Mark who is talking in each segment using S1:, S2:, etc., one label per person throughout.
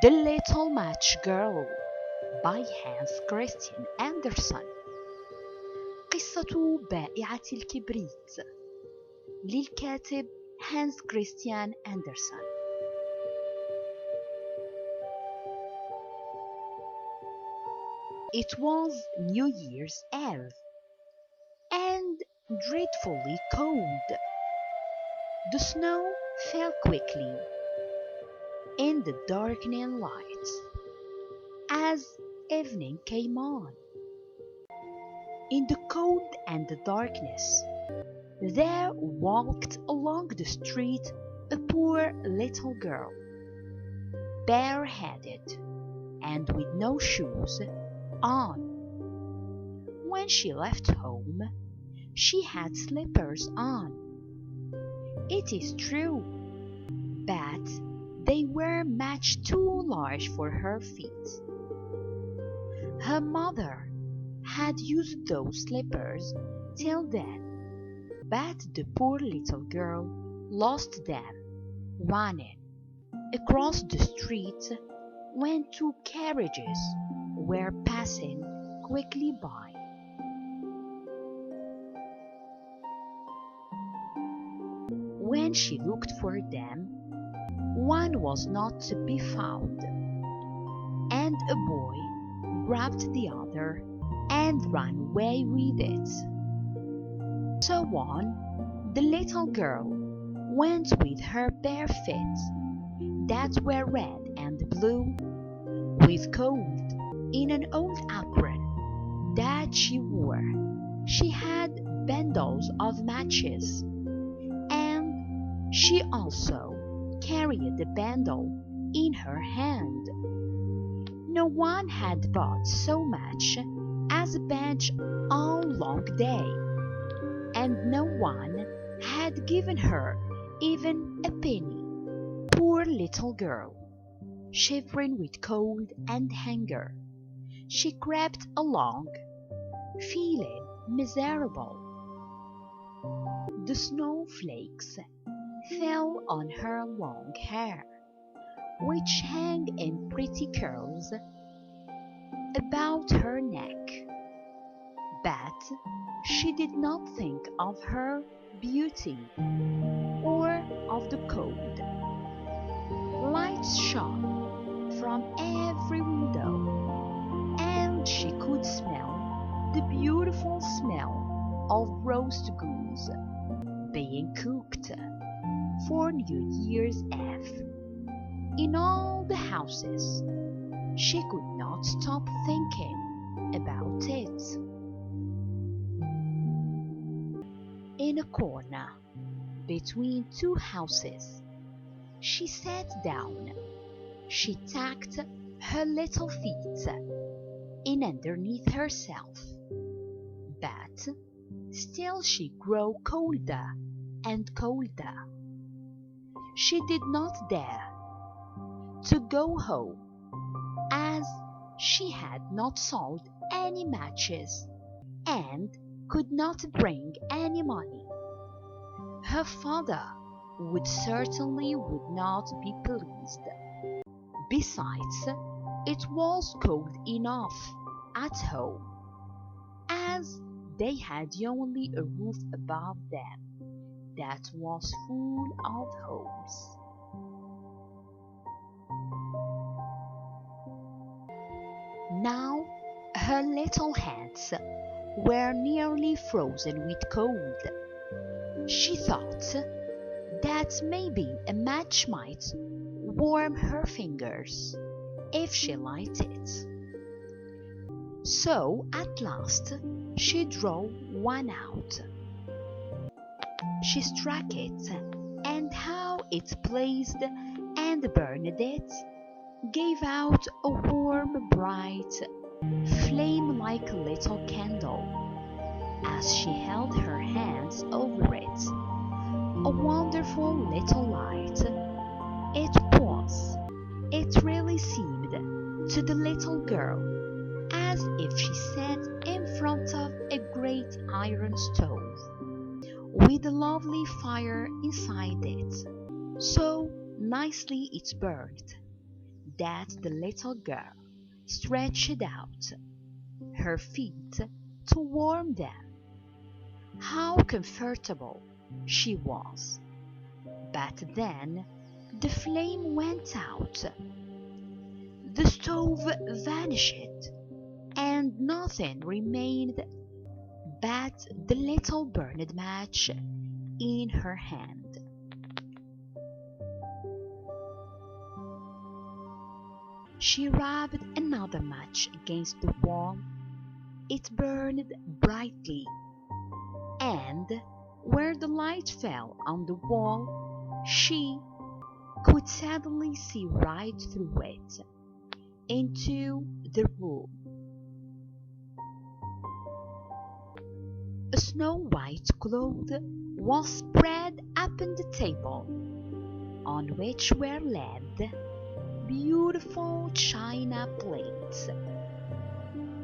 S1: The Little Match Girl by هانز كريستيان أندرسون. قصة بائعة الكبريت للكاتب هانز كريستيان أندرسون. It was New Year's Eve and dreadfully cold. The snow fell quickly in the darkening light as evening came on. In the cold and the darkness, there walked along the street a poor little girl, bareheaded and with no shoes on. When she left home, she had slippers on. It is true, but they were much too large for her feet. Her mother had used those slippers till then, but the poor little girl lost them running across the street when two carriages were passing quickly by. When she looked for them, one was not to be found, and a boy grabbed the other and ran away with it. So on, the little girl went with her bare feet that were red and blue with cold in an old apron that she wore. She had bundles of matches, and she also carried the bundle in her hand. No one had bought so much as a bench all long day, and no one had given her even a penny. Poor little girl, shivering with cold and hunger, she crept along, feeling miserable. The snowflakes fell on her long hair, which hung in pretty curls about her neck, but she did not think of her beauty or of the cold. Lights shone from every window, and she could smell the beautiful smell of roast goose being cooked for New Year's Eve in all the houses. She could not stop thinking about it. In a corner between two houses, she sat down. She tucked her little feet in underneath herself, but still she grew colder and colder. She did not dare to go home, as she had not sold any matches and could not bring any money. Her father would not be pleased. Besides, it was cold enough at home, as they had only a roof above them that was full of holes. Now her little hands were nearly frozen with cold. She thought that maybe a match might warm her fingers if she lighted. So at last she drew one out. She struck it, and how it blazed and burned it gave out a warm, bright flame like a little candle as she held her hands over it. A wonderful little light it was. It really seemed to the little girl as if she sat in front of a great iron stove with a lovely fire inside it. So nicely it burned that the little girl stretched out her feet to warm them. How comfortable she was! But then the flame went out. The stove vanished, and nothing remained but the little burned match in her hand. She rubbed another match against the wall. It burned brightly, and where the light fell on the wall, she could suddenly see right through it into the room. A snow-white cloth was spread upon the table, on which were laid beautiful china plates,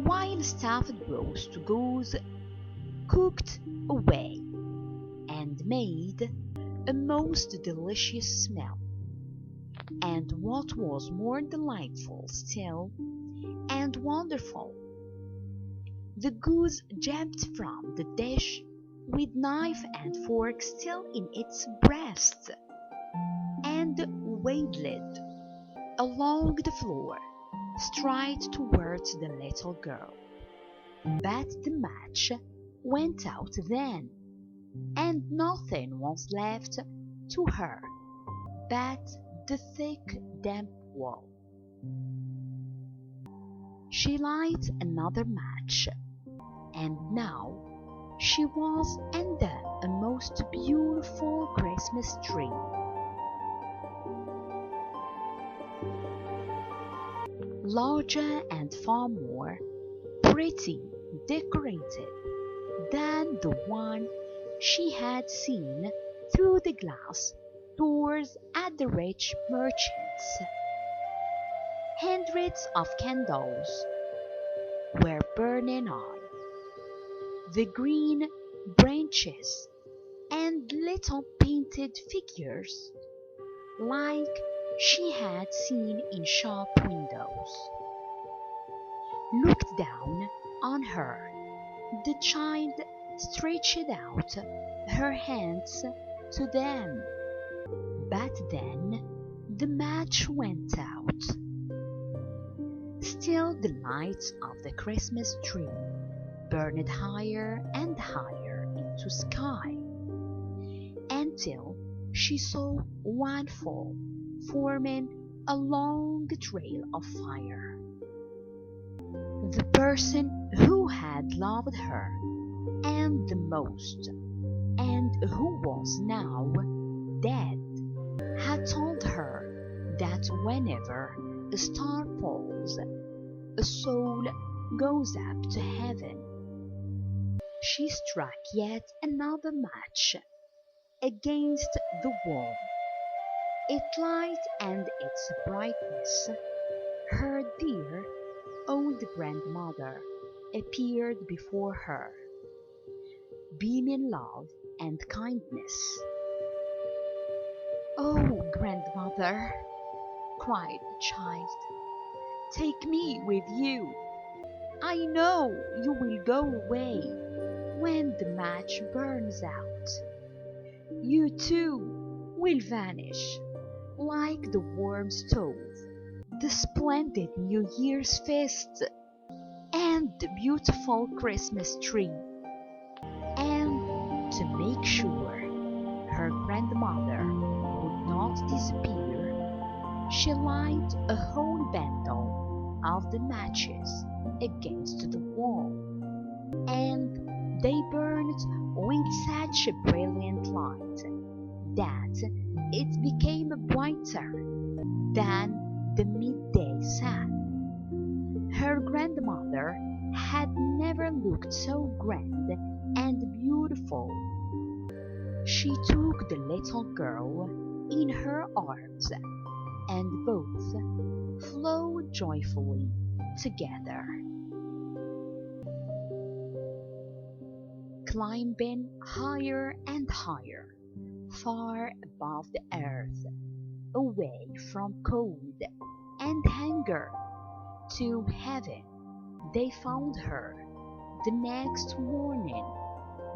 S1: while stuffed roast goose cooked away and made a most delicious smell. And what was more delightful still and wonderful, the goose jumped from the dish with knife and fork still in its breast, and waddled along the floor straight towards the little girl. But the match went out then, and nothing was left to her but the thick damp wall. She lighted another match, and now she was under a most beautiful Christmas tree. Larger and far more pretty decorated than the one she had seen through the glass doors at the rich merchants. Hundreds of candles were burning on the green branches, and little painted figures like she had seen in shop windows looked down on her. The child stretched out her hands to them, but then the match went out. Still the lights of the Christmas tree burned higher and higher into sky, until she saw one fall, forming a long trail of fire. The person who had loved her and the most, and who was now dead, had told her that whenever a star falls, a soul goes up to heaven. She struck yet another match against the wall. Its light and its brightness, her dear old grandmother appeared before her, beaming love and kindness. "Oh, grandmother," cried the child, "take me with you. I know you will go away when the match burns out. You too will vanish like the warm stove, the splendid New Year's feast, and the beautiful Christmas tree." And to make sure her grandmother would not disappear, she lighted a whole bundle of the matches against the wall, and they burned with such a brilliant light that it became brighter than the midday sun. Her grandmother had never looked so grand and beautiful. She took the little girl in her arms, and both flew joyfully together, climbing higher and higher, far above the earth, away from cold and hunger to heaven. They found her the next morning,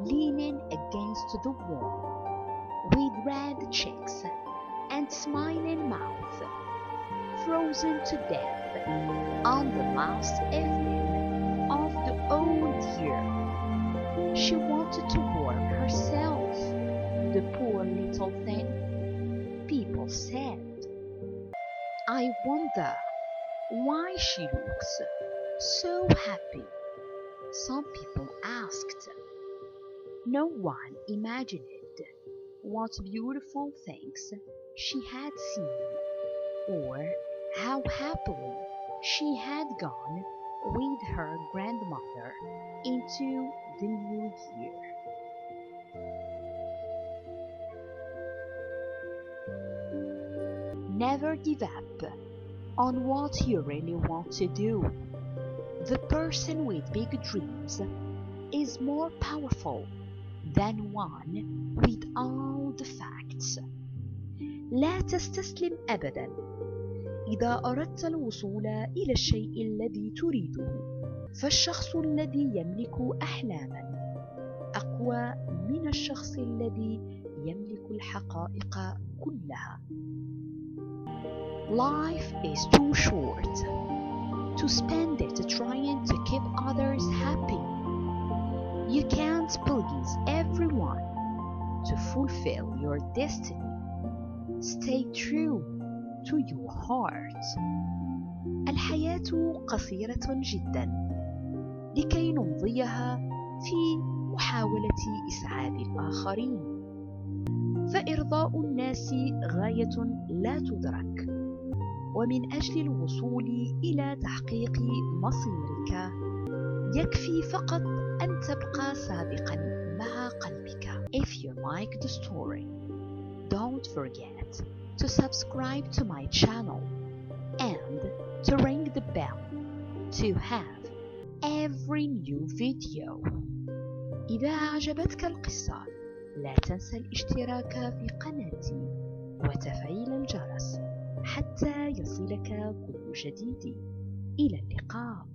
S1: leaning against the wall, with red cheeks and smiling mouth, frozen to death on the last evening of the old year. She wanted to warm herself, the poor little thing. People said, "I wonder why she looks so happy." Some people asked. No one imagined what beautiful things she had seen, or how happily she had gone with her grandmother into the new year. Never give up on what you really want to do. The person with big dreams is more powerful than one with all the facts. لا تستسلم أبدا. إذا أردت الوصول إلى الشيء الذي تريده، فالشخص الذي يملك أحلاما أقوى من الشخص الذي يملك الحقائق كلها. Life is too short to spend it trying to keep others happy. You can't please everyone to fulfill your destiny. Stay true to your heart. الحياة قصيرة جدا لكي نمضيها في محاولة إسعاد الآخرين، فإرضاء الناس غاية لا تدرك، ومن أجل الوصول إلى تحقيق مصيرك يكفي فقط أن تبقى صادقا مع قلبك. If you like the story, don't forget to subscribe to my channel and to ring the bell to have every new video. إذا أعجبتك القصة لا تنسى الاشتراك في قناتي وتفعيل الجرس حتى يصلك كل جديد. إلى اللقاء.